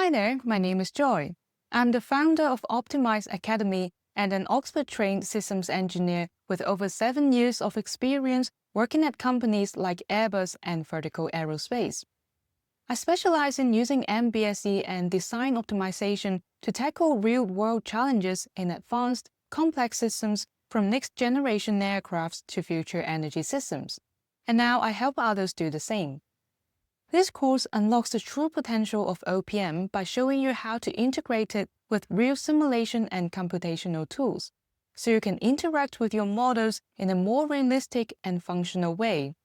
Hi there, my name is Joy. I'm the founder of Optimize Academy and an Oxford-trained systems engineer with over 7 years of experience working at companies like Airbus and Vertical Aerospace. I specialize in using MBSE and design optimization to tackle real-world challenges in advanced, complex systems from next-generation aircrafts to future energy systems. And now I help others do the same. This course unlocks the true potential of OPM by showing you how to integrate it with real simulation and computational tools, so you can interact with your models in a more realistic and functional way.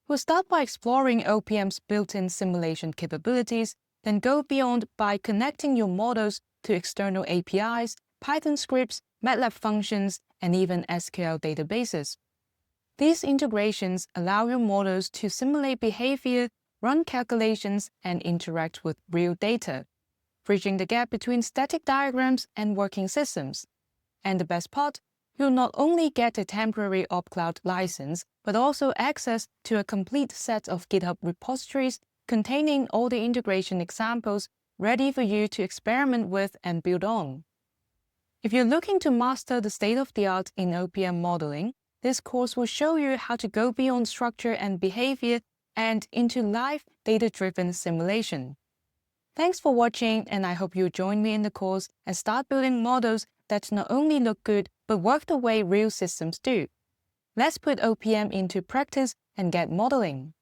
We'll start by exploring OPM's built-in simulation capabilities, then go beyond by connecting your models to external APIs, Python scripts, MATLAB functions, and even SQL databases. These integrations allow your models to simulate behavior, run calculations, and interact with real data, bridging the gap between static diagrams and working systems. And the best part, you'll not only get a temporary OPCloud license, but also access to a complete set of GitHub repositories containing all the integration examples ready for you to experiment with and build on. If you're looking to master the state-of-the-art in OPM modeling, this course will show you how to go beyond structure and behavior and into live, data-driven simulation. Thanks for watching, and I hope you'll join me in the course and start building models that not only look good, but work the way real systems do. Let's put OPM into practice and get modeling.